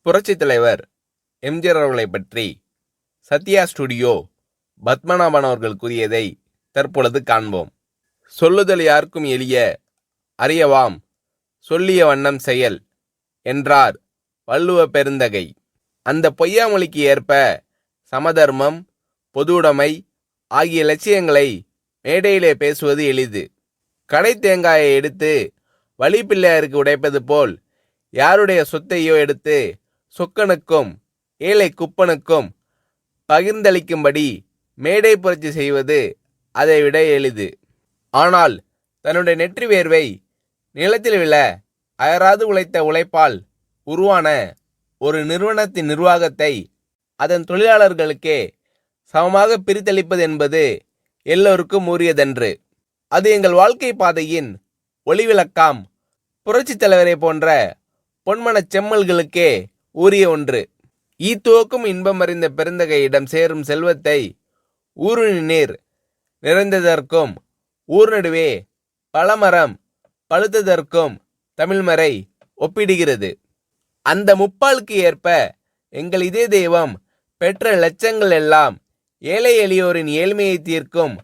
புரட்சித் தலைவர் எம்ஜிஆர் அவர்களை பற்றி சத்யா ஸ்டுடியோ பத்மநாபன் அவர்கள் கூறியதை தற்பொழுது காண்போம். சொல்லுதல் யாருக்கும் எளிய, அறியவாம் சொல்லிய வண்ணம் செயல் என்றார் வள்ளுவ பெருந்தகை. அந்த பொய்யாமொழிக்கு ஏற்ப சமதர்மம், பொதுவுடைமை ஆகிய லட்சியங்களை மேடையிலே பேசுவது எளிது. கடை தேங்காயை எடுத்து வழிப்பிள்ளையாருக்கு உடைப்பது போல் யாருடைய சொத்தையோ எடுத்து சொக்கனுக்கும் ஏழை குப்பனுக்கும் பகிர்ந்தளிக்கும்படி மேடை புரட்சி செய்வது அதைவிட எளிது. ஆனால் தன்னுடைய நெற்றி வேர்வை நிலத்தில் விழ அயராது உழைத்த உழைப்பால் உருவான ஒரு நிறுவனத்தின் நிர்வாகத்தை அதன் தொழிலாளர்களுக்கே சமமாக பிரித்தளிப்பது என்பது எல்லோருக்கும் உரியதன்று. அது எங்கள் வாழ்க்கை பாதையின் ஒளிவிளக்காம் புரட்சித் தலைவரை போன்ற பொன்மனச் செம்மல்களுக்கே உரிய ஒன்று. ஈத்துவக்கும் இன்பம் அறிந்த பெருந்தகையிடம் சேரும் செல்வத்தை ஊருணி நீர் நிறைந்ததற்கும் ஊர் நடுவே பழமரம் பழுத்ததற்கும் தமிழ்மறை ஒப்பிடுகிறது. அந்த முப்பாலுக்கு ஏற்ப எங்கள் இதே தெய்வம் பெற்ற லட்சங்கள் எல்லாம் ஏழை எளியோரின் ஏழ்மையை தீர்க்கும்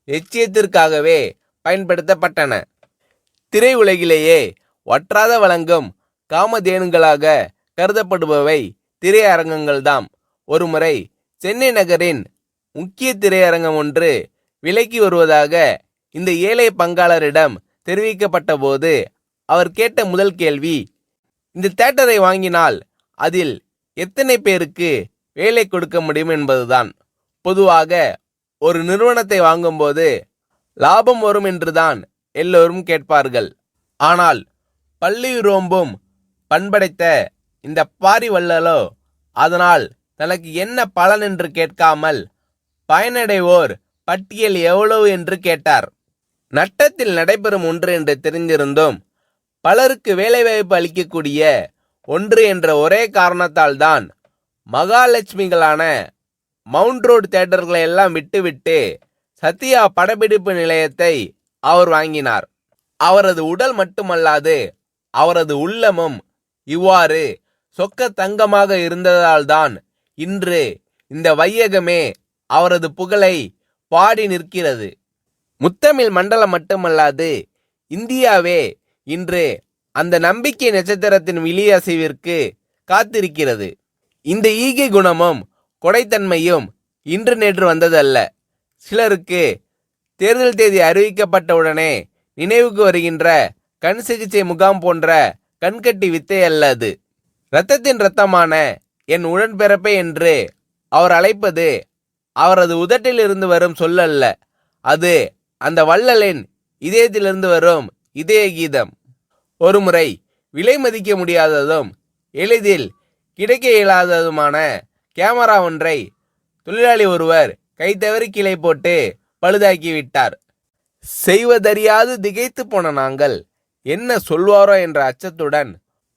லட்சியத்திற்காகவே பயன்படுத்தப்பட்டன. திரை உலகிலேயே வற்றாத வழங்கும் காமதேனுங்களாக கருதப்படுபவை திரையரங்கங்கள்தாம். ஒருமுறை சென்னை நகரின் முக்கிய திரையரங்கம் ஒன்று விலைக்கு வருவதாக இந்த ஏழை பங்காளரிடம் தெரிவிக்கப்பட்ட போது அவர் கேட்ட முதல் கேள்வி, இந்த தியேட்டரை வாங்கினால் அதில் எத்தனை பேருக்கு வேலை கொடுக்க முடியும் என்பதுதான். பொதுவாக ஒரு நிறுவனத்தை வாங்கும்போது லாபம் வரும் என்றுதான் எல்லோரும் கேட்பார்கள். ஆனால் பள்ளி ரோம்பும் பண்படைத்த இந்த பாரி வள்ளலோ அதனால் தனக்கு என்ன பலன் என்று கேட்காமல் பயனடைவோர் பட்டியல் எவ்வளவு என்று கேட்டார். நட்டத்தில் நடைபெறும் ஒன்று என்று தெரிந்திருந்தும் பலருக்கு வேலைவாய்ப்பு அளிக்கக்கூடிய ஒன்று என்ற ஒரே காரணத்தால் தான் மகாலட்சுமிகளான மவுண்ட் ரோடு தியேட்டர்களை எல்லாம் விட்டுவிட்டு சத்யா படப்பிடிப்பு நிலையத்தை அவர் வாங்கினார். அவரது உடல் மட்டுமல்லாது அவரது உள்ளமும் இவ்வாறு சொக்க தங்கமாக இருந்ததால்தான் இன்று இந்த வையகமே அவரது புகழை பாடி நிற்கிறது. முத்தமிழ் மண்டலம் மட்டுமல்லாது இந்தியாவே இன்று அந்த நம்பிக்கை நட்சத்திரத்தின் விழியசைவிற்கு காத்திருக்கிறது. இந்த ஈகை குணமும் கொடைத்தன்மையும் இன்று நேற்று வந்ததல்ல. சிலருக்கு தேர்தல் தேதி அறிவிக்கப்பட்டவுடனே நினைவுக்கு வருகின்ற கண் சிகிச்சை முகாம் போன்ற கண்கட்டி வித்தை அல்ல அது. இரத்தத்தின் இரத்தமான என் உடன்பிறப்பே என்று அவர் அழைப்பது அவரது உதட்டில் இருந்து வரும் சொல்லல்ல, அது அந்த வள்ளலின் இதயத்திலிருந்து வரும் இதய கீதம். ஒருமுறை விலை மதிக்க முடியாததும் எளிதில் கிடைக்க இயலாததுமான கேமரா ஒன்றை தொழிலாளி ஒருவர் கைத்தவறி கீழே போட்டு பழுதாக்கிவிட்டார். செய்வதறியாது திகைத்து போன நாங்கள் என்ன சொல்வாரோ என்ற அச்சத்துடன்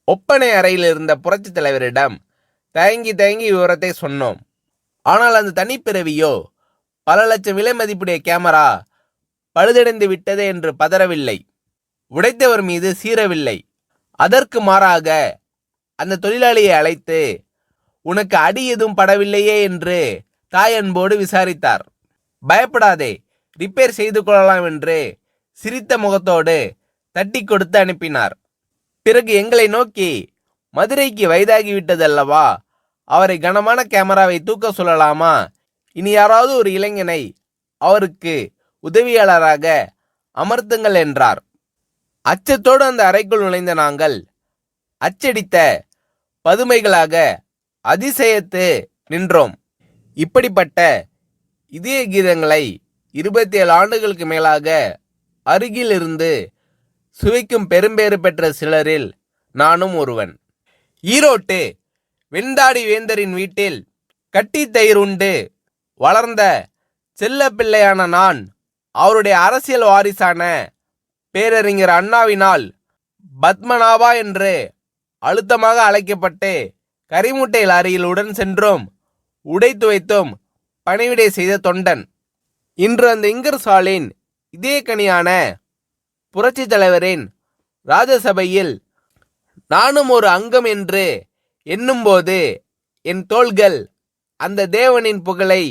ஒப்பனை அறையில் இருந்த புரட்சித் தலைவரிடம் தயங்கி விவரத்தை சொன்னோம். ஆனால் அந்த தனிப்பிறவியோ பல லட்சம் விலை மதிப்புடைய கேமரா பழுதடைந்து விட்டதே என்று பதறவில்லை, உடைத்தவர் மீது சீரவில்லை. அதற்கு மாறாக அந்த தொழிலாளியை அழைத்து உனக்கு அடி எதுவும் படவில்லையே என்று தாயன்போடு விசாரித்தார். பயப்படாதே, ரிப்பேர் செய்து கொள்ளலாம் என்று சிரித்த முகத்தோடு தட்டி கொடுத்து அனுப்பினார். பிறகு எங்களை நோக்கி, மதுரைக்கு வயதாகிவிட்டதல்லவா, அவரை கனமான கேமராவை தூக்க சொல்லலாமா, இனி யாராவது ஒரு இளைஞனை அவருக்கு உதவியாளராக அமர்த்துங்கள் என்றார். அச்சத்தோடு அந்த அறைக்குள் நுழைந்த நாங்கள் அச்சடித்த பதுமைகளாக அதிசயத்து நின்றோம். இப்படிப்பட்ட இதய கீதங்களை 27 ஆண்டுகளுக்கு மேலாக அருகில் இருந்து சுவைக்கும் பெரும்பேறு பெற்ற சிலரில் நானும் ஒருவன். ஈரோட்டு வெண்தாடி வேந்தரின் வீட்டில் கட்டி தயிர் உண்டு வளர்ந்த செல்ல பிள்ளையான நான் அவருடைய அரசியல் வாரிசான பேரறிஞர் அண்ணாவினால் பத்மநாபா என்று அழுத்தமாக அழைக்கப்பட்டு கரிமுட்டை லாரியில் உடன் சென்றும் உடை துவைத்தும் பணிவிடை செய்த தொண்டன். இன்று அந்த இங்கர்சாலின் இதே கனியான புரட்சி தலைவரின் ராஜசபையில் நானும் ஒரு அங்கம் என்று எண்ணும்போது என் தோள்கள் அந்த தேவனின் புகழை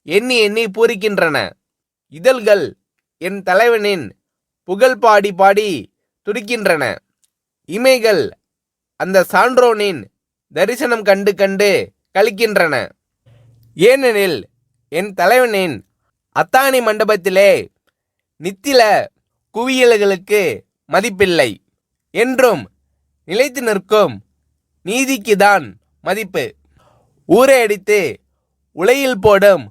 எண்ணி எண்ணி பூரிக்கின்றன. இதழ்கள் என் தலைவனின் புகழ் பாடி பாடி துடிக்கின்றன. இமைகள் அந்த சான்றோனின் தரிசனம் கண்டு கண்டு கழிக்கின்றன. ஏனெனில் என் தலைவனின் அத்தாணி மண்டபத்திலே நித்தில குவியல்களுக்கு மதிப்பில்லை. என்றும் நிலைத்து நிற்கும் நீதிக்குதான் மதிப்பு. ஊரை அடித்து உலையில் போடும்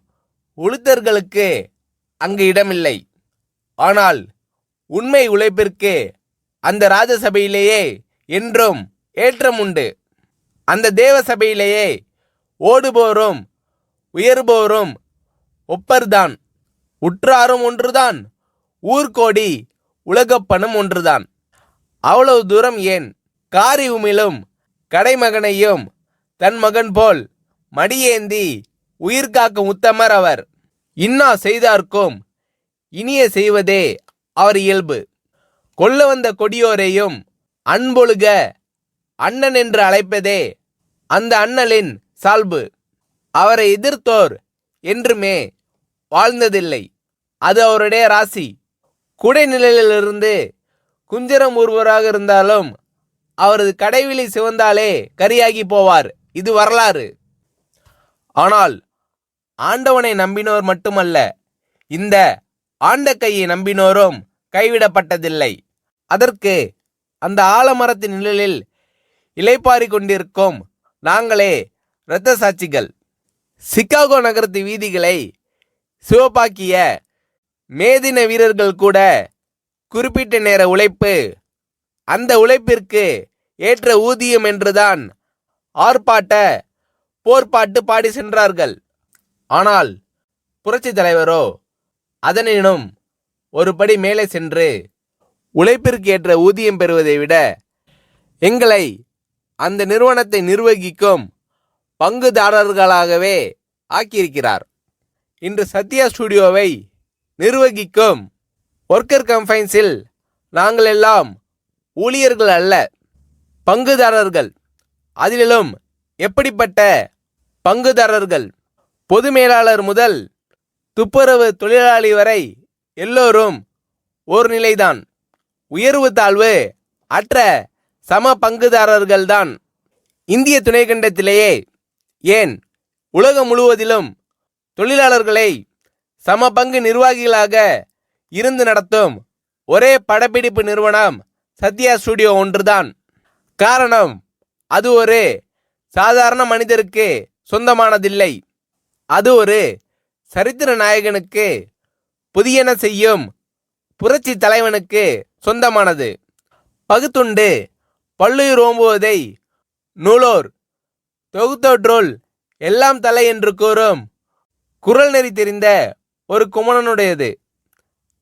உளுத்தர்களுக்கு அங்கு இடமில்லை. ஆனால் உண்மை உழைப்பிற்கு அந்த ராஜசபையிலேயே என்றும் ஏற்றம் உண்டு. அந்த தேவ சபையிலேயே ஓடுபோரும் உயர்போரும் ஒப்பர்தான். உற்றாரும் ஒன்றுதான், ஊர்கோடி உலகப்பணம் ஒன்றுதான். அவ்வளவு தூரம் ஏன்? காரி உமிழும் கடைமகனையும் தன் மகன் போல் மடியேந்தி உயிர் காக்கும் உத்தமர் அவர். இன்னா செய்தார்க்கும் இனிய செய்வதே அவர் இயல்பு. கொல்ல வந்த கொடியோரையும் அன்பொழுக அண்ணன் என்று அழைப்பதே அந்த அண்ணலின் சால்பு. அவரை எதிர்த்தோர் என்றுமே வாழ்ந்ததில்லை. அது அவருடைய ராசி. குடைநிழலிலிருந்து குஞ்சரம் ஒருவராக இருந்தாலும் அவரது கடைவிழி சிவந்தாலே கரியாகி போவார். இது வரலாறு. ஆனால் ஆண்டவனை நம்பினோர் மட்டுமல்ல, இந்த ஆண்ட கையை நம்பினோரும் கைவிடப்பட்டதில்லை. அதற்கு அந்த ஆலமரத்தின் நிழலில் இளைப்பாரி கொண்டிருக்கும் நாங்களே இரத்த சாட்சிகள். சிகாகோ நகரத்து வீதிகளை சிவப்பாக்கிய மேதின வீரர்கள் கூட குறிப்பிட்ட நேர உழைப்பு, அந்த உழைப்பிற்கு ஏற்ற ஊதியம் என்றுதான் ஆர்ப்பாட்ட போர்ப்பாட்டு பாடி சென்றார்கள். ஆனால் புரட்சி தலைவரோ அதனினும் ஒரு படி மேலே சென்று உழைப்பிற்கு ஏற்ற ஊதியம் பெறுவதை விட எங்களை அந்த நிறுவனத்தை நிர்வகிக்கும் பங்குதாரர்களாகவே ஆக்கியிருக்கிறார். இன்று சத்யா ஸ்டுடியோவை நிர்வகிக்கும் ஒர்க்கர் கம்பைன்ஸில் நாங்கள் எல்லாம் ஊழியர்கள் அல்ல, பங்குதாரர்கள். அதிலும் எப்படிப்பட்ட பங்குதாரர்கள்? பொது மேலாளர் முதல் துப்புரவு தொழிலாளி வரை எல்லோரும் ஒரு நிலைதான். உயர்வு தாழ்வு அற்ற சம பங்குதாரர்கள்தான். இந்திய துணைக்கண்டத்திலேயே ஏன் உலகம் முழுவதிலும் தொழிலாளர்களை சம பங்கு நிர்வாகிகளாக இருந்து நடத்தும் ஒரே படப்பிடிப்பு நிறுவனம் சத்யா ஸ்டுடியோ ஒன்றுதான். காரணம், அது ஒரு சாதாரண மனிதருக்கு சொந்தமானதில்லை. அது ஒரு சரித்திர நாயகனுக்கு, புதியன செய்யும் புரட்சி தலைவனுக்கு சொந்தமானது. பகுத்துண்டு பல்லுயிர் ஓம்புவதை நூலோர் தொகுத்தோற்றுள் எல்லாம் தலை என்று கூறும் குரல் நெறி தெரிந்த ஒரு குமணனுடையது.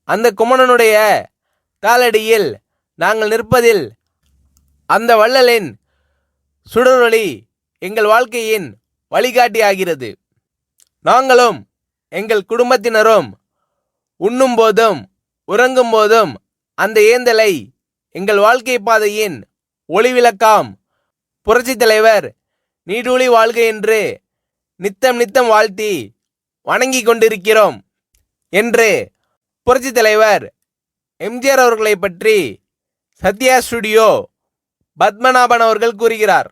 அந்த குமணனுடைய காலடியில் நாங்கள் நிற்பதில் அந்த வள்ளலின் சுடரொளி எங்கள் வாழ்க்கையின் வழிகாட்டி ஆகிறது. நாங்களும் எங்கள் குடும்பத்தினரும் உண்ணும் போதும் உறங்கும் போதும் அந்த ஏந்தலை எங்கள் வாழ்க்கை பாதையின் ஒளிவிளக்காம் புரட்சி தலைவர் நீடூழி வாழ்க என்று நித்தம் நித்தம் வாழ்த்தி வணங்கி கொண்டிருக்கிறோம் என்று புரட்சி தலைவர் எம்ஜிஆர் அவர்களை பற்றி சத்யா ஸ்டுடியோ பத்மநாபன் அவர்கள் கூறுகிறார்.